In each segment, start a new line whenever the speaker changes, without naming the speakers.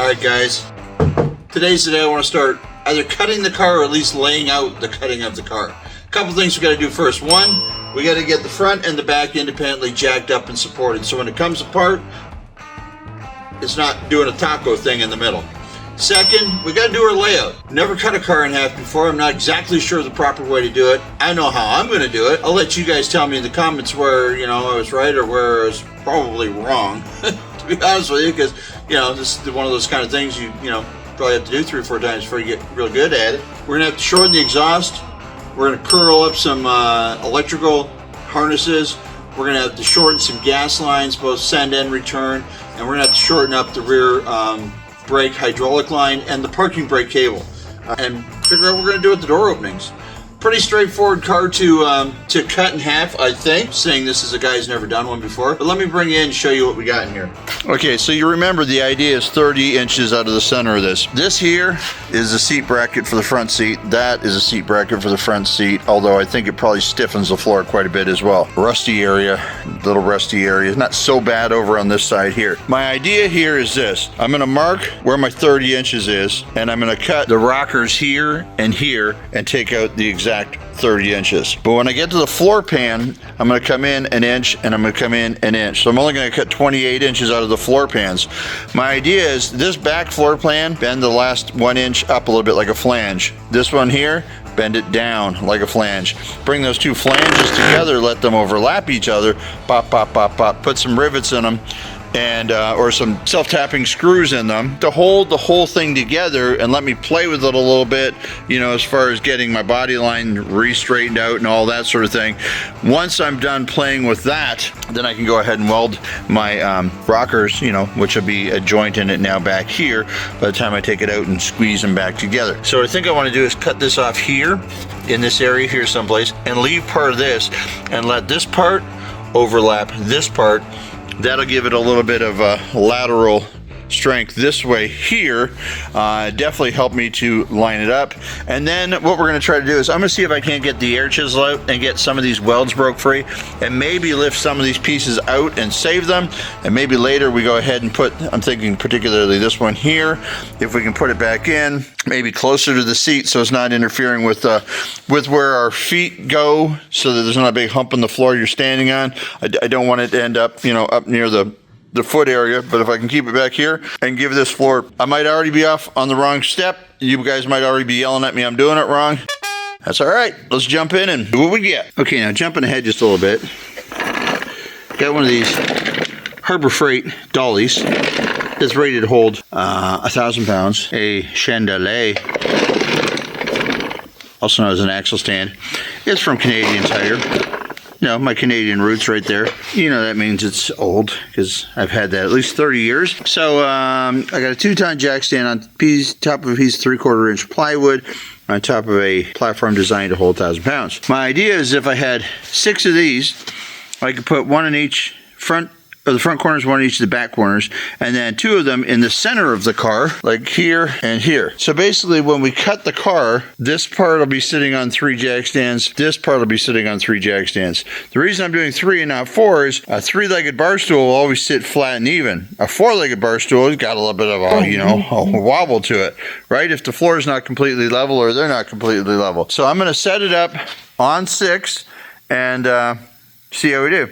Alright guys, today's the day I want to start either cutting the car or at least laying out the cutting of the car. A couple things we got to do first. One, we got to get the front and the back independently jacked up and supported, so when it comes apart, it's not doing a taco thing in the middle. Second, we got to do our layout. Never cut a car in half before. I'm not exactly sure the proper way to do it. I know how I'm going to do it. I'll let you guys tell me in the comments where, I was right or where I was probably wrong, to be honest with you, because, this is one of those kind of things you probably have to do 3 or 4 times before you get real good at it. We're going to have to shorten the exhaust. We're going to curl up some electrical harnesses. We're going to have to shorten some gas lines, both send and return. And we're going to have to shorten up the rear brake hydraulic line and the parking brake cable, and figure out what we're going to do with the door openings. Pretty straightforward car to cut in half, I think, seeing this is a guy who's never done one before. But let me bring you in and show you what we got in here. Okay, so you remember the idea is 30 inches out of the center of this. This here is a seat bracket for the front seat. That is a seat bracket for the front seat, although I think it probably stiffens the floor quite a bit as well. Rusty area, little rusty area. Not so bad over on this side here. My idea here is this. I'm going to mark where my 30 inches is, and I'm going to cut the rockers here and take out the exact 30 inches. But when I get to the floor pan, I'm going to come in an inch and I'm going to come in an inch. So I'm only going to cut 28 inches out of the floor pans. My idea is this back floor pan, bend the last 1 inch up a little bit like a flange. This one here, bend it down like a flange. Bring those 2 flanges together, let them overlap each other, pop, pop, pop, pop, put some rivets in them, and or some self-tapping screws in them to hold the whole thing together and let me play with it a little bit, as far as getting my body line re-straightened out and all that sort of thing. Once I'm done playing with that, then I can go ahead and weld my rockers, which will be a joint in it now back here by the time I take it out and squeeze them back together. So what I think I want to do is cut this off here in this area here someplace and leave part of this and let this part overlap this part. That'll give it a little bit of a lateral strength this way here. Definitely help me to line it up. And then what we're going to try to do is I'm going to see if I can't get the air chisel out and get some of these welds broke free and maybe lift some of these pieces out and save them. And maybe later we go ahead and put, I'm thinking particularly this one here, if we can put it back in, maybe closer to the seat so it's not interfering with where our feet go, so that there's not a big hump in the floor you're standing on. I don't want it to end up, up near the foot area, but if I can keep it back here and give this floor, I might already be off on the wrong step. You guys might already be yelling at me I'm doing it wrong. That's all right. Let's jump in and do what we get. Okay, now jumping ahead just a little bit. Got one of these Harbor Freight dollies that's rated to hold 1,000 pounds. A chandelier, also known as an axle stand. It's from Canadian Tire. My Canadian roots right there. That means it's old because I've had that at least 30 years. So I got a 2-ton jack stand on top of a piece of 3/4 inch plywood on top of a platform designed to hold 1,000 pounds. My idea is if I had 6 of these, I could put 1 in each front, or the front corners, 1 in each of the back corners, and then 2 of them in the center of the car, like here and here. So basically when we cut the car, this part will be sitting on 3 jack stands, this part will be sitting on 3 jack stands. The reason I'm doing 3 and not 4 is a 3-legged bar stool will always sit flat and even. A 4-legged bar stool has got a little bit of a wobble to it, right? If the floor is not completely level or they're not completely level. So I'm going to set it up on 6 and see how we do.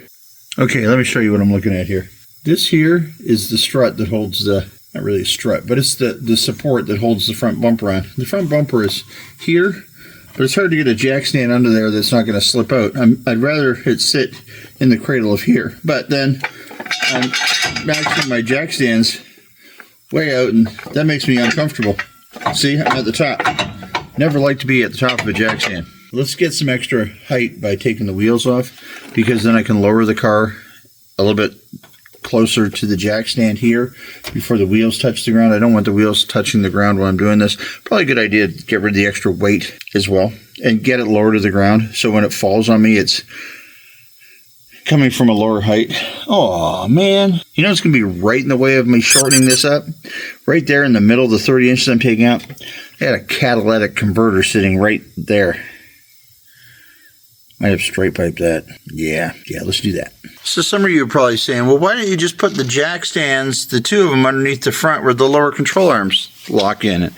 Okay, let me show you what I'm looking at here. This here is the strut that holds the, not really a strut, but it's the support that holds the front bumper on. The front bumper is here, but it's hard to get a jack stand under there that's not going to slip out. I'd rather it sit in the cradle of here, but then I'm maxing my jack stands way out, and that makes me uncomfortable. See, I'm at the top. Never like to be at the top of a jack stand. Let's get some extra height by taking the wheels off, because then I can lower the car a little bit closer to the jack stand here before the wheels touch the ground. I don't want the wheels touching the ground while I'm doing this. Probably a good idea to get rid of the extra weight as well and get it lower to the ground, so when it falls on me, it's coming from a lower height. Oh man, it's gonna be right in the way of me shortening this up. Right there in the middle of the 30 inches I'm taking out, I got a catalytic converter sitting right there. I have straight pipe that. Yeah, let's do that. So some of you are probably saying, well, why don't you just put the jack stands, the two of them underneath the front where the lower control arms lock in?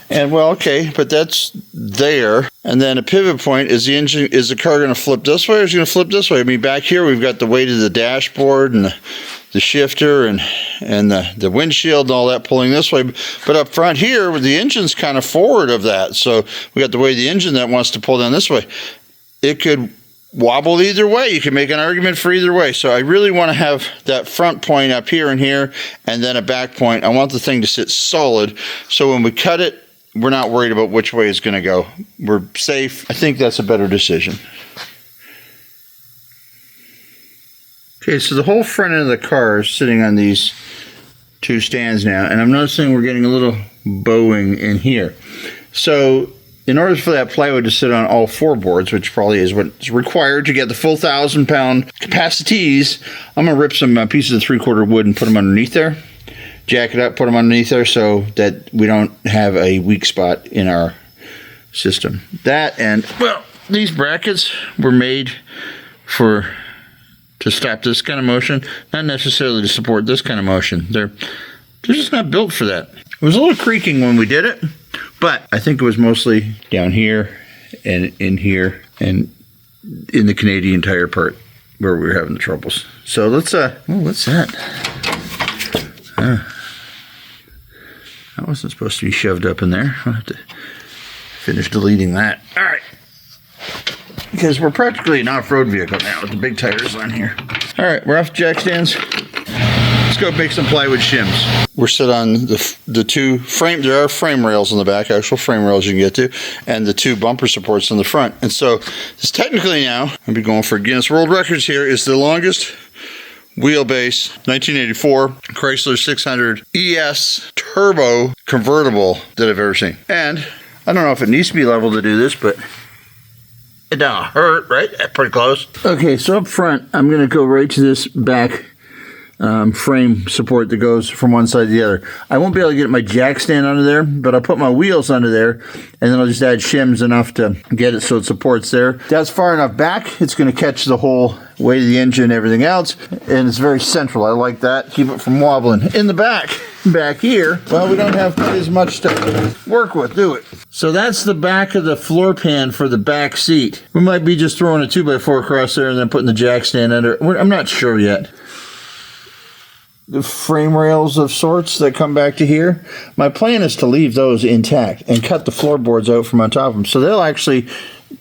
And well, okay, but that's there. And then a pivot point, is the car going to flip this way or is it going to flip this way? I mean, back here we've got the weight of the dashboard and the shifter and the windshield and all that pulling this way. But up front here, the engine's kind of forward of that. So we got the weight of the engine that wants to pull down this way. It could wobble either way. You can make an argument for either way. So I really want to have that front point up here and here, and then a back point. I want the thing to sit solid, so when we cut it, we're not worried about which way it's going to go. We're safe. I think that's a better decision. Okay, so the whole front end of the car is sitting on these two stands now, and I'm noticing we're getting a little bowing in here. So in order for that plywood to sit on all four boards, which probably is what's required to get the full 1,000-pound capacities, I'm going to rip some pieces of 3/4 wood and put them underneath there. Jack it up, put them underneath there so that we don't have a weak spot in our system. That and, well, these brackets were made to stop this kind of motion, not necessarily to support this kind of motion. They're just not built for that. It was a little creaking when we did it, but I think it was mostly down here and in here and in the Canadian Tire part where we were having the troubles. So let's, oh, what's that? That wasn't supposed to be shoved up in there. I'll have to finish deleting that. All right. Because we're practically an off-road vehicle now with the big tires on here. All right, we're off the jack stands. Let's go make some plywood shims. We're set on the two frame. There are frame rails on the back, actual frame rails you can get to, and the two bumper supports on the front. And so this technically now, I'll be going for Guinness World Records here, is the longest wheelbase 1984 Chrysler 600 ES turbo convertible that I've ever seen. And I don't know if it needs to be level to do this, but it don't hurt, right? Pretty close. Okay, so up front, I'm going to go right to this back frame support that goes from one side to the other. I won't be able to get my jack stand under there, but I'll put my wheels under there, and then I'll just add shims enough to get it so it supports there. That's far enough back, it's going to catch the whole weight of the engine and everything else, and it's very central. I like that. Keep it from wobbling. In the back here, well, we don't have quite as much to work with, do it? So that's the back of the floor pan for the back seat. We might be just throwing a 2x4 across there and then putting the jack stand under. I'm not sure yet. The frame rails of sorts that come back to here, my plan is to leave those intact and cut the floorboards out from on top of them. So they'll actually,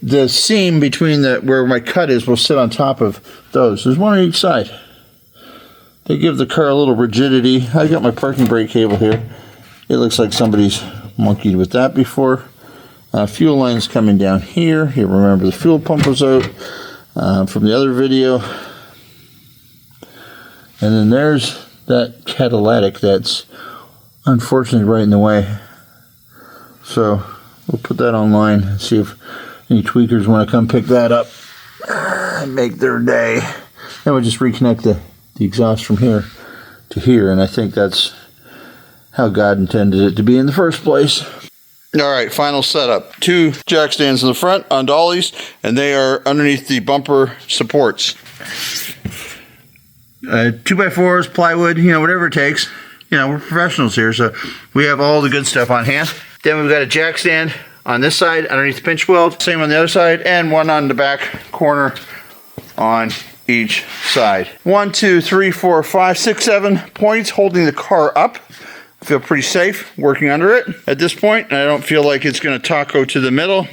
the seam between where my cut is will sit on top of those. There's one on each side. They give the car a little rigidity. I got my parking brake cable here. It looks like somebody's monkeyed with that before. Fuel lines coming down here. You remember the fuel pump was out from the other video. And then there's that catalytic that's unfortunately right in the way. So we'll put that online and see if any tweakers want to come pick that up and make their day. Then we'll just reconnect the exhaust from here to here, and I think that's how God intended it to be in the first place. All right, final setup. Two jack stands in the front on dollies, and they are underneath the bumper supports. 2x4s, plywood, whatever it takes. We're professionals here, so we have all the good stuff on hand. Then we've got a jack stand on this side underneath the pinch weld, same on the other side, and one on the back corner on each side. 1, 2, 3, 4, 5, 6, 7 points holding the car up. I feel pretty safe working under it at this point, and I don't feel like it's going to taco to the middle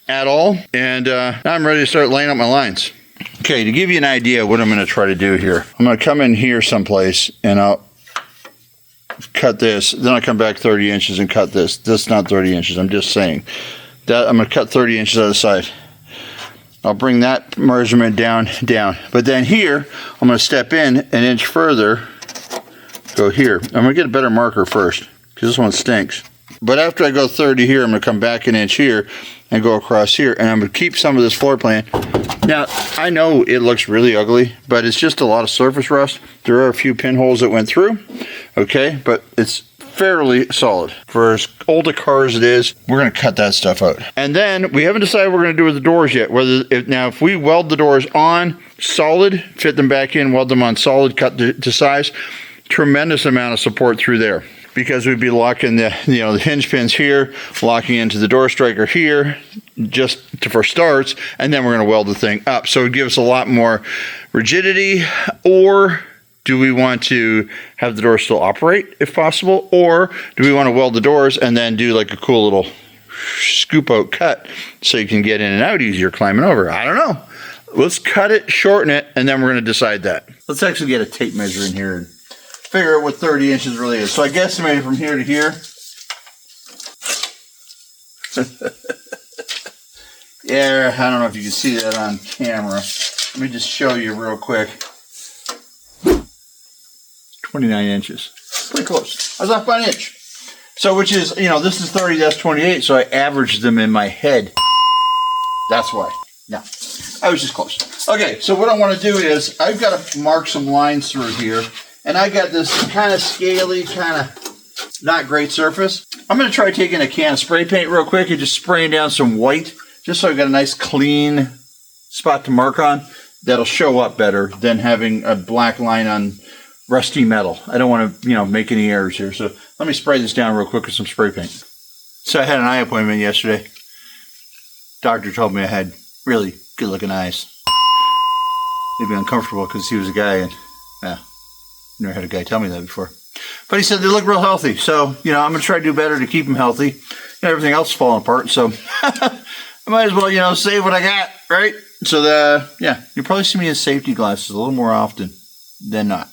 at all. And now I'm ready to start laying up my lines. Okay, to give you an idea of what I'm going to try to do here, I'm going to come in here someplace and I'll cut this, then I'll come back 30 inches and cut this. This is not 30 inches, I'm just saying. That I'm going to cut 30 inches out of the side. I'll bring that measurement down. But then here, I'm going to step in an inch further, go here. I'm going to get a better marker first, because this one stinks. But after I go 30 here, I'm going to come back an inch here and go across here, and I'm going to keep some of this floor plan. Now, I know it looks really ugly, but it's just a lot of surface rust. There are a few pinholes that went through, okay, but it's fairly solid. For as old a car as it is, we're going to cut that stuff out. And then we haven't decided what we're going to do with the doors yet. Now, if we weld the doors on solid, fit them back in, weld them on solid, cut to size, tremendous amount of support through there. Because we'd be locking the hinge pins here, locking into the door striker here, just for starts, and then we're going to weld the thing up. So it gives us a lot more rigidity. Or do we want to have the door still operate if possible? Or do we want to weld the doors and then do like a cool little scoop out cut so you can get in and out easier climbing over? I don't know. Let's cut it, shorten it, and then we're going to decide that. Let's actually get a tape measure in here and figure out what 30 inches really is. So I guesstimated from here to here. Yeah, I don't know if you can see that on camera. Let me just show you real quick. 29 inches. Pretty close. I was off by an inch. So which is, this is 30, that's 28, so I averaged them in my head. That's why. No, I was just close. Okay, so what I want to do is, I've got to mark some lines through here. And I got this kind of scaly, kind of not great surface. I'm going to try taking a can of spray paint real quick and just spraying down some white, just so I've got a nice clean spot to mark on. That'll show up better than having a black line on rusty metal. I don't want to, make any errors here. So let me spray this down real quick with some spray paint. So I had an eye appointment yesterday. Doctor told me I had really good looking eyes. Made me uncomfortable because he was a guy and, never had a guy tell me that before. But he said they look real healthy. So, I'm going to try to do better to keep them healthy. Everything else is falling apart. So, I might as well, save what I got, right? So, you'll probably see me in safety glasses a little more often than not.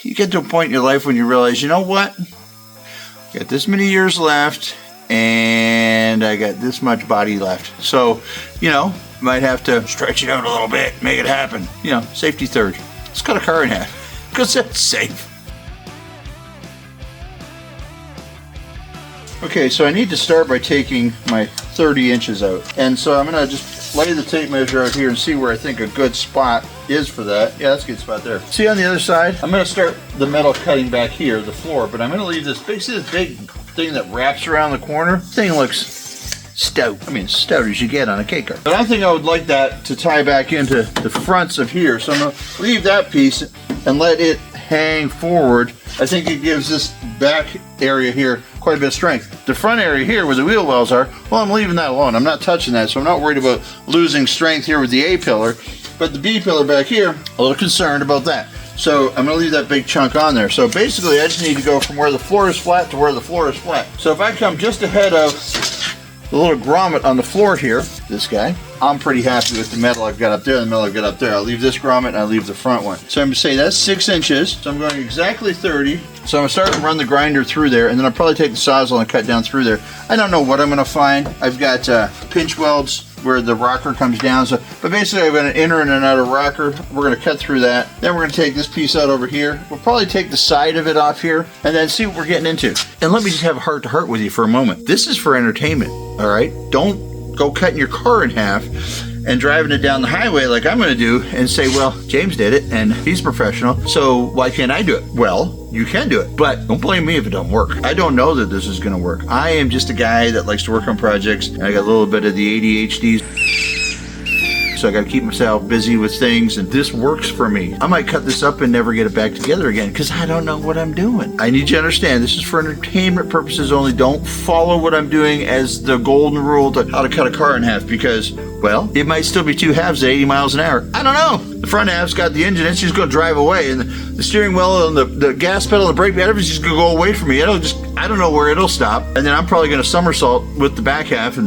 You get to a point in your life when you realize, you know what? I got this many years left, and I got this much body left. So, might have to stretch it out a little bit, make it happen. Safety third. Let's cut a car in half. Because that's safe. Okay, so I need to start by taking my 30 inches out. And so I'm going to just lay the tape measure out here and see where I think a good spot is for that. Yeah, that's a good spot there. See on the other side? I'm going to start the metal cutting back here, the floor, but I'm going to leave this big thing that wraps around the corner. Thing looks stout. I mean, stout as you get on a cake car. But I think I would like that to tie back into the fronts of here. So I'm going to leave that piece and let it hang forward. I think it gives this back area here quite a bit of strength. The front area here where the wheel wells are, well, I'm leaving that alone. I'm not touching that, so I'm not worried about losing strength here with the A pillar. But the B pillar back here, a little concerned about that. So I'm going to leave that big chunk on there. So basically I just need to go from where the floor is flat to where the floor is flat. So if I come just ahead of the little grommet on the floor here, this guy, I'm pretty happy with the metal I've got up there and the metal I've got up there. I'll leave this grommet and I'll leave the front one. So I'm going to say that's 6 inches. So I'm going exactly 30. So I'm going to start to run the grinder through there, and then I'll probably take the sawzall and cut down through there. I don't know what I'm going to find. I've got pinch welds where the rocker comes down. So, but basically I've got an inner and an outer rocker. We're going to cut through that. Then we're going to take this piece out over here. We'll probably take the side of it off here and then see what we're getting into. And let me just have a heart-to-heart with you for a moment. This is for entertainment, all right? Don't go cutting your car in half and driving it down the highway like I'm going to do and say, well, James did it and he's professional, so why can't I do it? Well, you can do it, but don't blame me if it don't work. I don't know that this is going to work. I am just a guy that likes to work on projects, and I got a little bit of the ADHD. So I got to keep myself busy with things, and this works for me. I might cut this up and never get it back together again because I don't know what I'm doing. I need you to understand this is for entertainment purposes only. Don't follow what I'm doing as the golden rule to how to cut a car in half because, well, it might still be two halves at 80 miles an hour. I don't know. The front half's got the engine, it's just going to drive away, and the steering wheel and the gas pedal and the brake pad, everything's just going to go away from me. I don't know where it'll stop, and then I'm probably going to somersault with the back half.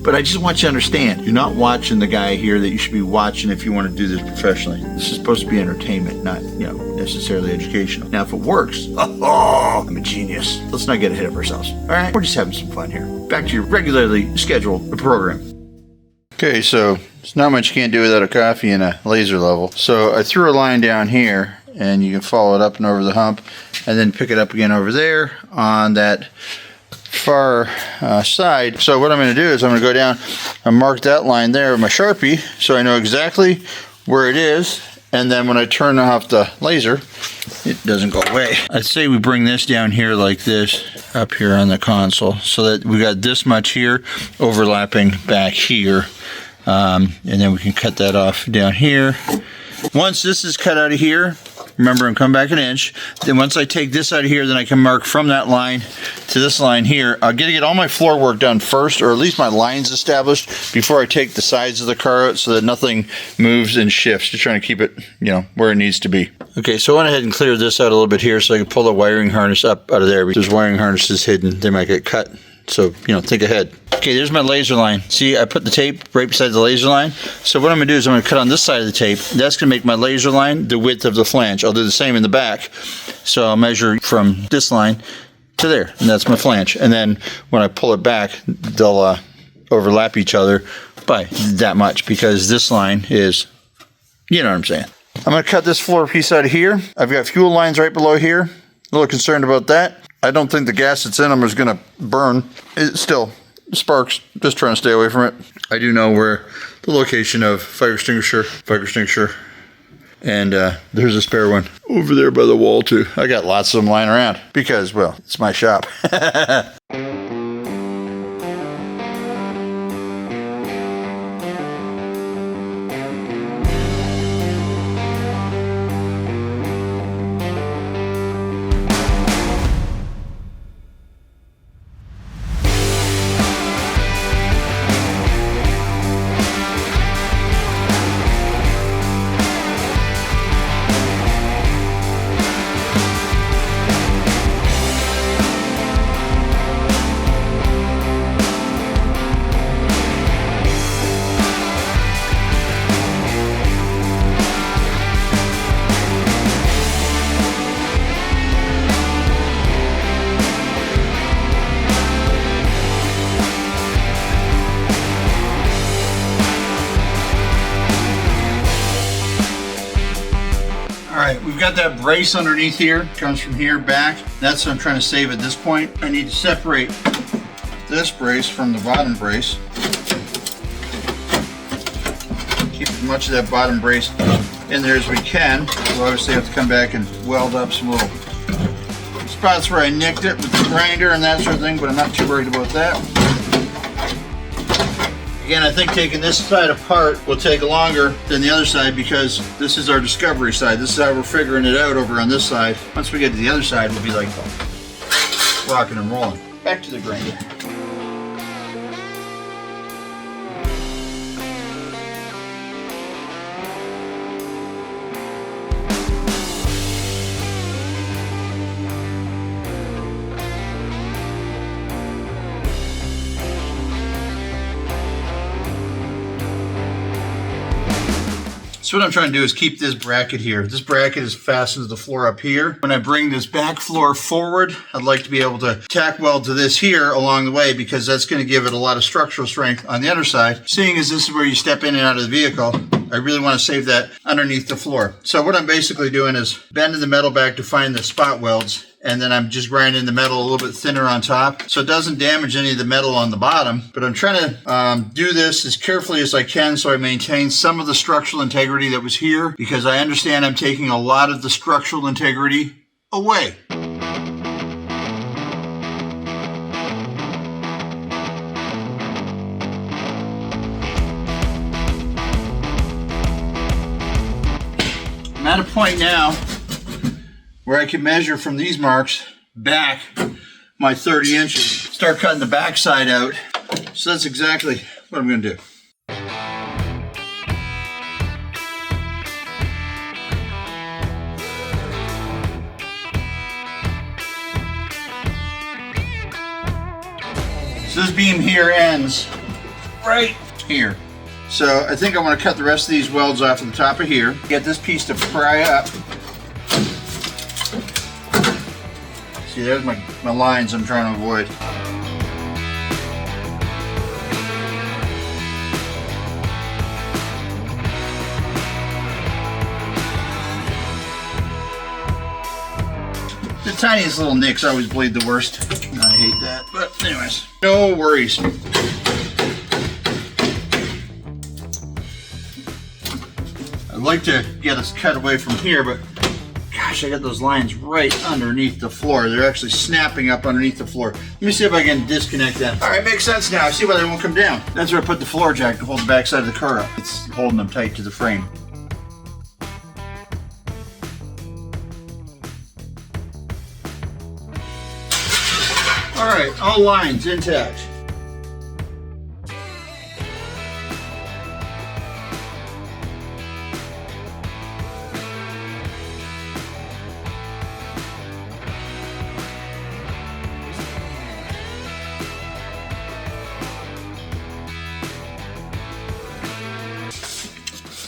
But I just want you to understand, you're not watching the guy here that you should be watching if you want to do this professionally. This is supposed to be entertainment, not, necessarily educational. Now, if it works, I'm a genius. Let's not get ahead of ourselves, all right? We're just having some fun here. Back to your regularly scheduled program. Okay, so there's not much you can't do without a coffee and a laser level. So I threw a line down here, and you can follow it up and over the hump, and then pick it up again over there on that far side. So what I'm going to do is I'm going to go down and mark that line there with my Sharpie so I know exactly where it is, And then when I turn off the laser, it doesn't go away. I'd say we bring this down here like this, up here on the console, so that we got this much here overlapping back here. And then we can cut that off down here. Once this is cut out of here, remember I'm coming back an inch, then once I take this out of here, then I can mark from that line to this line here. I'm gonna get all my floor work done first, or at least my lines established, before I take the sides of the car out, so that nothing moves and shifts. Just trying to keep it, you know, where it needs to be. Okay, so I went ahead and cleared this out a little bit here so I can pull the wiring harness up out of there. There's wiring harnesses hidden, they might get cut. So, you know, think ahead. Okay, there's my laser line. See, I put the tape right beside the laser line. So what I'm gonna do is I'm gonna cut on this side of the tape. That's gonna make my laser line the width of the flange. I'll do the same in the back. So I'll measure from this line to there, and that's my flange. And then when I pull it back, they'll overlap each other by that much, because this line is, you know what I'm saying. I'm gonna cut this floor piece out of here. I've got fuel lines right below here. A little concerned about that. I don't think the gas that's in them is gonna burn. It still sparks, just trying to stay away from it. I do know where the location of fire extinguisher, and there's a spare one over there by the wall too. I got lots of them lying around because, well, it's my shop. We've got that brace underneath here, comes from here back. That's what I'm trying to save at this point. I need to separate this brace from the bottom brace. Keep as much of that bottom brace in there as we can. We'll obviously have to come back and weld up some little spots where I nicked it with the grinder and that sort of thing, but I'm not too worried about that. Again, I think taking this side apart will take longer than the other side, because this is our discovery side. This is how we're figuring it out over on this side. Once we get to the other side, we'll be like rocking and rolling. Back to the grinder. So what I'm trying to do is keep this bracket here. This bracket is fastened to the floor up here. When I bring this back floor forward, I'd like to be able to tack weld to this here along the way, because that's going to give it a lot of structural strength on the other side. Seeing as this is where you step in and out of the vehicle, I really want to save that underneath the floor. So what I'm basically doing is bending the metal back to find the spot welds, and then I'm just grinding the metal a little bit thinner on top so it doesn't damage any of the metal on the bottom. But I'm trying to do this as carefully as I can so I maintain some of the structural integrity that was here, because I understand I'm taking a lot of the structural integrity away. I'm at a point now where I can measure from these marks back my 30 inches. Start cutting the back side out. So that's exactly what I'm going to do. So this beam here ends right here. So I think I want to cut the rest of these welds off at the top of here. Get this piece to pry up. See, there's my lines I'm trying to avoid. The tiniest little nicks always bleed the worst. I hate that, but anyways, no worries. I like to get us cut away from here, but gosh, I got those lines right underneath the floor. They're actually snapping up underneath the floor. Let me see if I can disconnect them. All right, makes sense now. I see why they won't come down. That's where I put the floor jack to hold the back side of the car up. It's holding them tight to the frame. All right, all lines intact.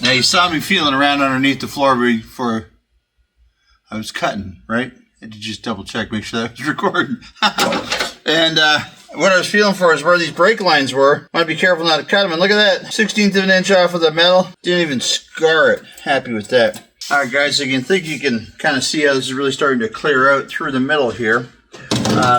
Now you saw me feeling around underneath the floor before I was cutting, right? I had to just double check, make sure that was recording. And what I was feeling for is where these brake lines were. I want to be careful not to cut them. And look at that, 1/16 of an inch off of the metal. Didn't even scar it. Happy with that. All right, guys, so you can kind of see how this is really starting to clear out through the middle here.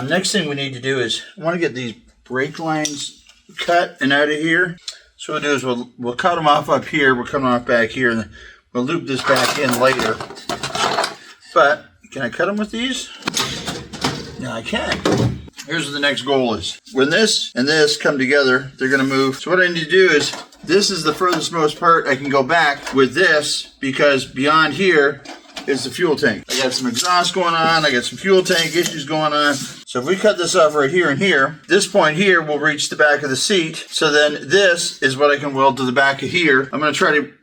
Next thing we need to do is I want to get these brake lines cut and out of here. So what we'll do is we'll cut them off up here. We'll cut them off back here, and then we'll loop this back in later. But can I cut them with these? No, I can't. Here's what the next goal is. When this and this come together, they're going to move. So what I need to do is, this is the furthest most part I can go back with this, because beyond here is the fuel tank. I got some exhaust going on. I got some fuel tank issues going on. So if we cut this off right here and here, this point here will reach the back of the seat. So then this is what I can weld to the back of here. I'm going to try to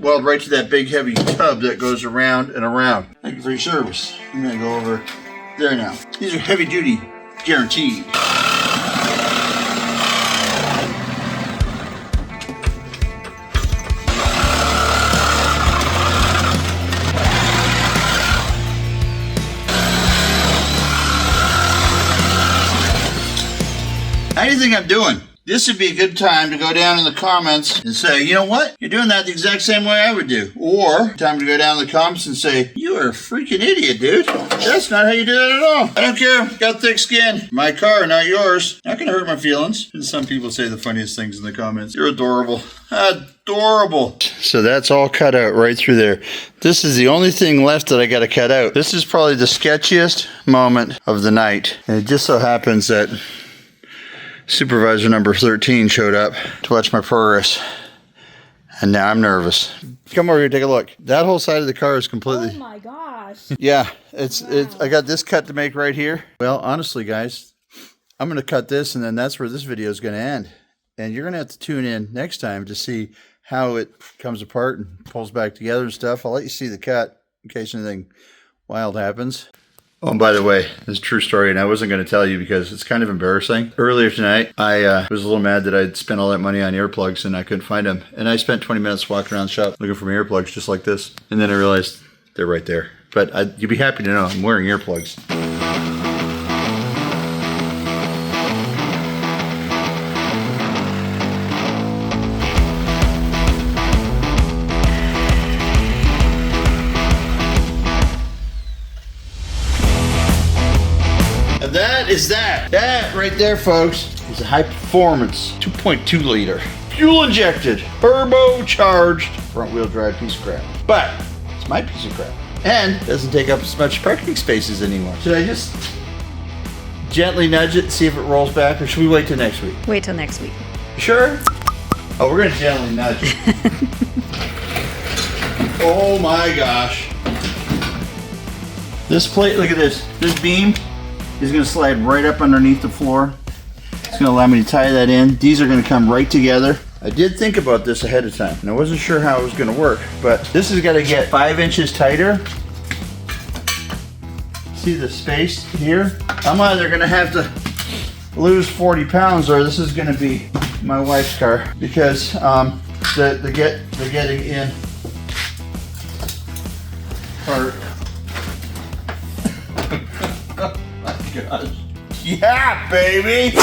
weld right to that big heavy tub that goes around and around. Thank you for your service. I'm going to go over there now. These are heavy duty, guaranteed. How do you think I'm doing? This would be a good time to go down in the comments and say, you know what? You're doing that the exact same way I would do. Or time to go down in the comments and say, you are a freaking idiot, dude. That's not how you do that at all. I don't care. Got thick skin. My car, not yours. Not gonna hurt my feelings. And some people say the funniest things in the comments. You're adorable. Adorable. So that's all cut out right through there. This is the only thing left that I got to cut out. This is probably the sketchiest moment of the night. And it just so happens that supervisor number 13 showed up to watch my progress, and now I'm nervous. Come over here, take a look. That whole side of the car is completely...
Oh my gosh.
Yeah, it's I got this cut to make right here. Well, honestly, guys, I'm going to cut this, and then that's where this video is going to end. And you're going to have to tune in next time to see how it comes apart and pulls back together and stuff. I'll let you see the cut in case anything wild happens. Oh, and by the way, this is a true story, and I wasn't going to tell you because it's kind of embarrassing. Earlier tonight, I was a little mad that I'd spent all that money on earplugs and I couldn't find them. And I spent 20 minutes walking around the shop looking for my earplugs just like this. And then I realized they're right there. But you'd be happy to know I'm wearing earplugs. That is that. That right there, folks, is a high performance 2.2 liter fuel injected, turbocharged front wheel drive piece of crap. But it's my piece of crap and doesn't take up as much parking spaces anymore. Should I just gently nudge it and see if it rolls back, or should we wait till next week?
Wait till next week.
You sure? Oh, we're gonna gently nudge it. Oh my gosh. This plate, look at this. This beam is going to slide right up underneath the floor. It's going to allow me to tie that in. These are going to come right together. I did think about this ahead of time, and I wasn't sure how it was going to work, but this has got to get 5 inches tighter. See the space here? I'm either going to have to lose 40 pounds, or this is going to be my wife's car, because the getting in part. Gosh. Yeah, baby!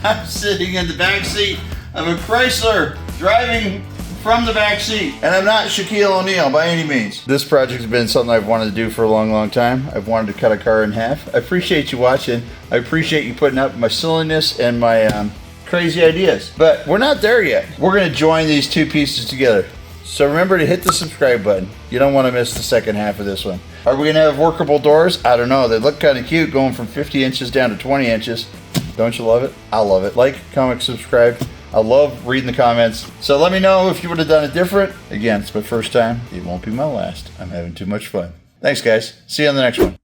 I'm sitting in the back seat of a Chrysler, driving from the back seat. And I'm not Shaquille O'Neal by any means. This project has been something I've wanted to do for a long, long time. I've wanted to cut a car in half. I appreciate you watching. I appreciate you putting up my silliness and my crazy ideas. But we're not there yet. We're going to join these two pieces together. So remember to hit the subscribe button. You don't want to miss the second half of this one. Are we going to have workable doors? I don't know. They look kind of cute going from 50 inches down to 20 inches. Don't you love it? I love it. Like, comment, subscribe. I love reading the comments. So let me know if you would have done it different. Again, it's my first time. It won't be my last. I'm having too much fun. Thanks, guys. See you on the next one.